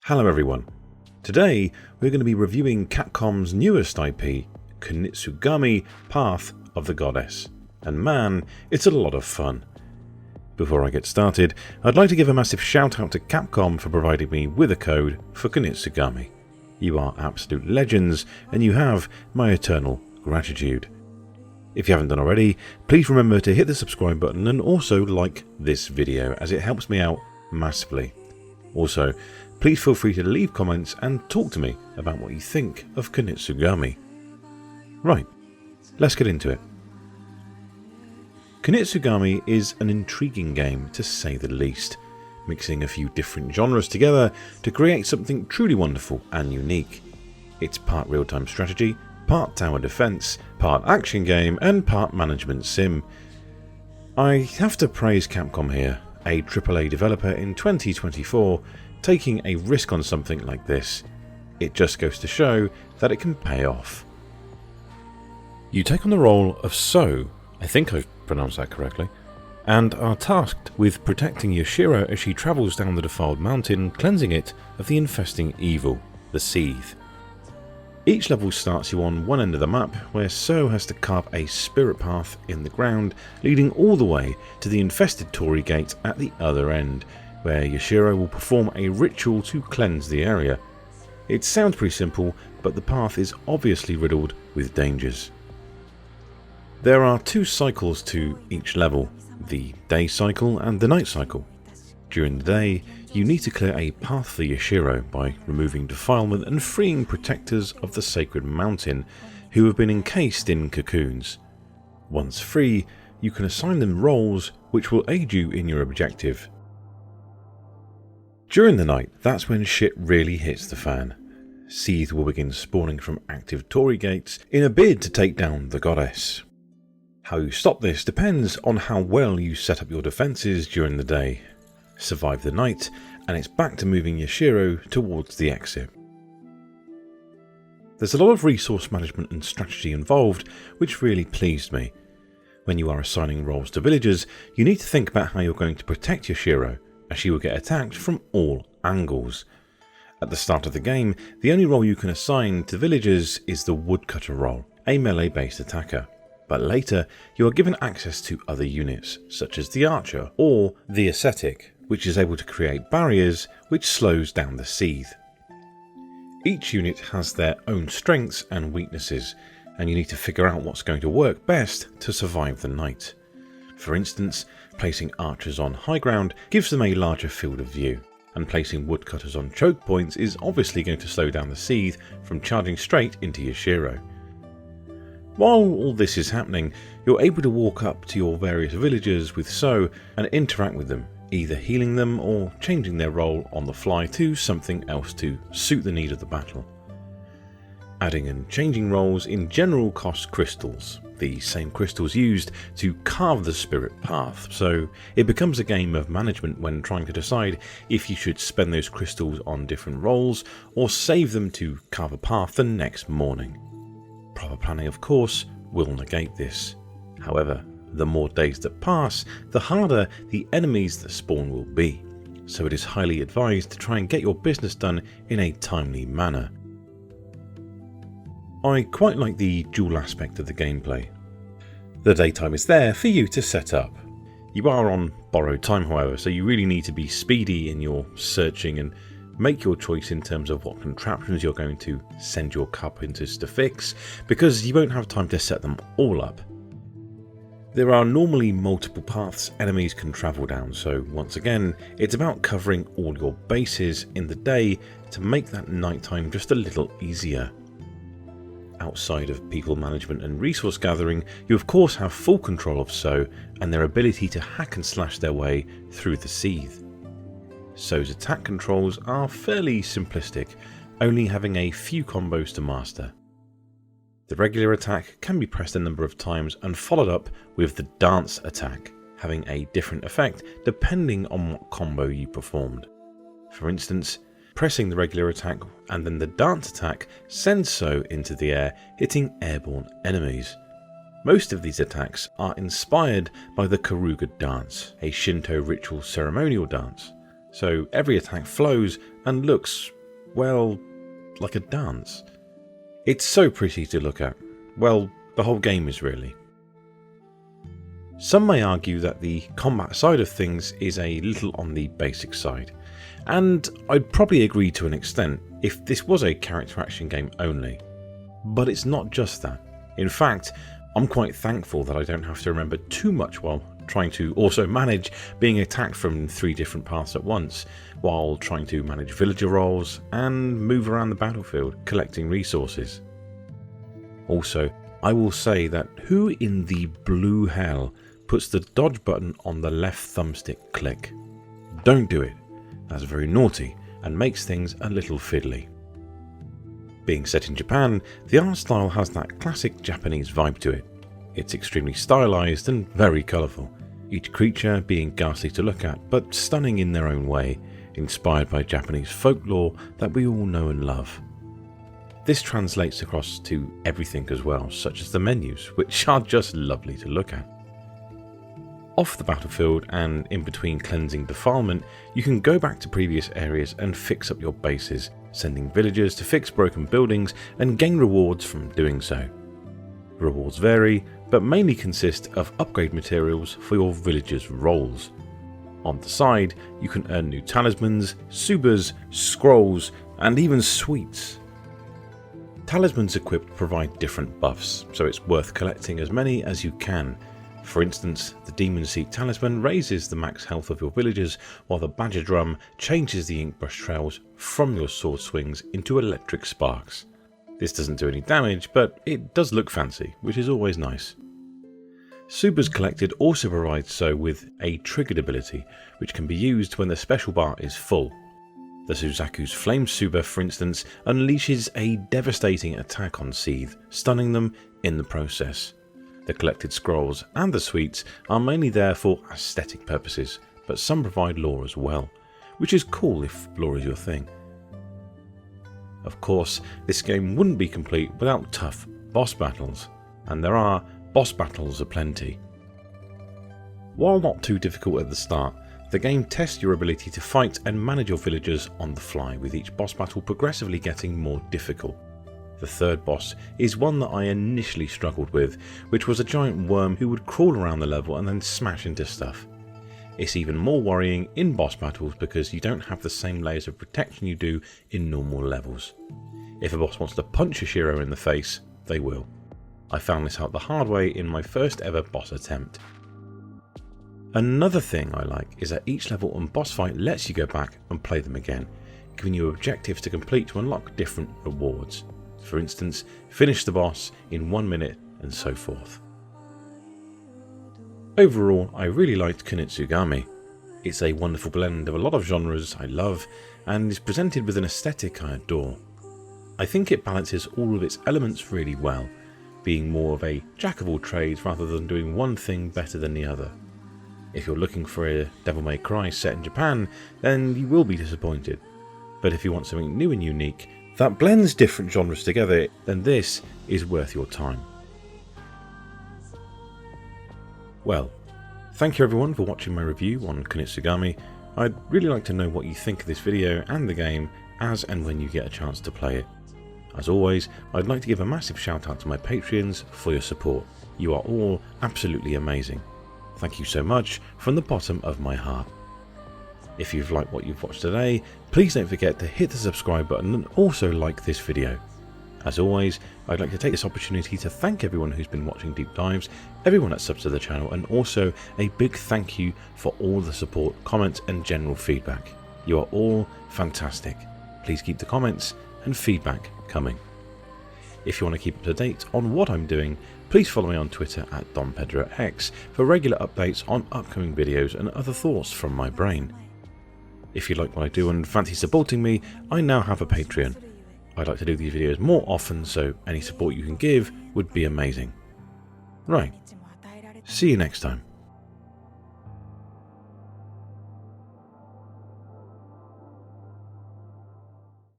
Hello everyone. Today we're going to be reviewing Capcom's newest IP, Kunitsu-Gami Path of the Goddess. And man, it's a lot of fun. Before I get started, I'd like to give a massive shout out to Capcom for providing me with a code for Kunitsu-Gami. You are absolute legends and you have my eternal gratitude. If you haven't done already, please remember to hit the subscribe button and also like this video as it helps me out massively. Also, please feel free to leave comments and talk to me about what you think of Kunitsu-Gami. Right, let's get into it. Kunitsu-Gami is an intriguing game to say the least, mixing a few different genres together to create something truly wonderful and unique. It's part real-time strategy, part tower defense, part action game and part management sim. I have to praise Capcom here, a AAA developer in 2024, taking a risk on something like this. It just goes to show that it can pay off. You take on the role of So, I think I pronounced that correctly, and are tasked with protecting Yashiro as she travels down the defiled mountain, cleansing it of the infesting evil, the Seethe. Each level starts you on one end of the map, where So has to carve a spirit path in the ground, leading all the way to the infested Torii Gate at the other end, where Yashiro will perform a ritual to cleanse the area. It sounds pretty simple, but the path is obviously riddled with dangers. There are two cycles to each level, the day cycle and the night cycle. During the day, you need to clear a path for Yashiro by removing defilement and freeing protectors of the sacred mountain who have been encased in cocoons. Once free, you can assign them roles which will aid you in your objective. During the night, that's when shit really hits the fan. Seethe will begin spawning from active Torii gates in a bid to take down the goddess. How you stop this depends on how well you set up your defences during the day. Survive the night, and it's back to moving Yashiro towards the exit. There's a lot of resource management and strategy involved, which really pleased me. When you are assigning roles to villagers, you need to think about how you're going to protect Yashiro, as she will get attacked from all angles. At the start of the game, the only role you can assign to villagers is the woodcutter role, a melee-based attacker. But later, you are given access to other units, such as the archer or the ascetic, which is able to create barriers which slows down the Seethe. Each unit has their own strengths and weaknesses, and you need to figure out what's going to work best to survive the night. For instance, placing archers on high ground gives them a larger field of view, and placing woodcutters on choke points is obviously going to slow down the Seethe from charging straight into Yashiro. While all this is happening, you're able to walk up to your various villagers with So and interact with them, either healing them or changing their role on the fly to something else to suit the need of the battle. Adding and changing roles in general costs crystals, the same crystals used to carve the spirit path, so it becomes a game of management when trying to decide if you should spend those crystals on different roles or save them to carve a path the next morning. Proper planning, of course, will negate this. However, the more days that pass, the harder the enemies that spawn will be, so it is highly advised to try and get your business done in a timely manner. I quite like the dual aspect of the gameplay. The daytime is there for you to set up. You are on borrowed time, however, so you really need to be speedy in your searching and make your choice in terms of what contraptions you're going to send your carpenters to fix, because you won't have time to set them all up. There are normally multiple paths enemies can travel down, so once again, it's about covering all your bases in the day to make that nighttime just a little easier. Outside of people management and resource gathering, you of course have full control of So and their ability to hack and slash their way through the Seethe. So's attack controls are fairly simplistic, only having a few combos to master. The regular attack can be pressed a number of times and followed up with the dance attack, having a different effect depending on what combo you performed. For instance, pressing the regular attack and then the dance attack sends So into the air, hitting airborne enemies. Most of these attacks are inspired by the Karuga dance, a Shinto ritual ceremonial dance, so every attack flows and looks well, like a dance. It's so pretty to look at. Well, the whole game is really. Some may argue that the combat side of things is a little on the basic side, and I'd probably agree to an extent if this was a character action game only. But it's not just that. In fact, I'm quite thankful that I don't have to remember too much while trying to also manage being attacked from 3 different paths at once, while trying to manage villager roles and move around the battlefield collecting resources. Also, I will say that who in the blue hell puts the dodge button on the left thumbstick click? Don't do it. That's very naughty and makes things a little fiddly. Being set in Japan, the art style has that classic Japanese vibe to it. It's extremely stylized and very colourful, each creature being ghastly to look at but stunning in their own way, inspired by Japanese folklore that we all know and love. This translates across to everything as well, such as the menus, which are just lovely to look at. Off the battlefield and in between cleansing defilement, you can go back to previous areas and fix up your bases, sending villagers to fix broken buildings and gain rewards from doing so. Rewards vary, but mainly consist of upgrade materials for your villagers' roles. On the side, you can earn new talismans, subas, scrolls, and even sweets. Talismans equipped provide different buffs, so it's worth collecting as many as you can. For instance, the Demon Seat Talisman raises the max health of your villagers, while the Badger Drum changes the ink brush trails from your sword swings into electric sparks. This doesn't do any damage, but it does look fancy, which is always nice. Subas collected also provides so with a triggered ability, which can be used when the special bar is full. The Suzaku's Flame Suba, for instance, unleashes a devastating attack on Seethe, stunning them in the process. The collected scrolls and the sweets are mainly there for aesthetic purposes, but some provide lore as well, which is cool if lore is your thing. Of course, this game wouldn't be complete without tough boss battles, and there are boss battles aplenty. While not too difficult at the start, the game tests your ability to fight and manage your villagers on the fly, with each boss battle progressively getting more difficult. The third boss is one that I initially struggled with, which was a giant worm who would crawl around the level and then smash into stuff. It's even more worrying in boss battles because you don't have the same layers of protection you do in normal levels. If a boss wants to punch a Shiro in the face, they will. I found this out the hard way in my first ever boss attempt. Another thing I like is that each level and boss fight lets you go back and play them again, giving you objectives to complete to unlock different rewards. For instance, finish the boss in 1 minute and so forth. Overall, I really liked Kunitsu-Gami. It's a wonderful blend of a lot of genres I love and is presented with an aesthetic I adore. I think it balances all of its elements really well, being more of a jack of all trades rather than doing one thing better than the other. If you're looking for a Devil May Cry set in Japan, then you will be disappointed. But if you want something new and unique that blends different genres together, then this is worth your time. Well, thank you everyone for watching my review on Kunitsu-Gami. I'd really like to know what you think of this video and the game as and when you get a chance to play it. As always, I'd like to give a massive shout out to my Patreons for your support. You are all absolutely amazing. Thank you so much from the bottom of my heart. If you've liked what you've watched today, please don't forget to hit the subscribe button and also like this video. As always, I'd like to take this opportunity to thank everyone who's been watching Deep Dives, everyone that subs to the channel, and also a big thank you for all the support, comments and general feedback. You are all fantastic. Please keep the comments and feedback coming. If you want to keep up to date on what I'm doing, please follow me on Twitter at DonPedroX for regular updates on upcoming videos and other thoughts from my brain. If you like what I do and fancy supporting me, I now have a Patreon. I'd like to do these videos more often, so any support you can give would be amazing. Right, see you next time.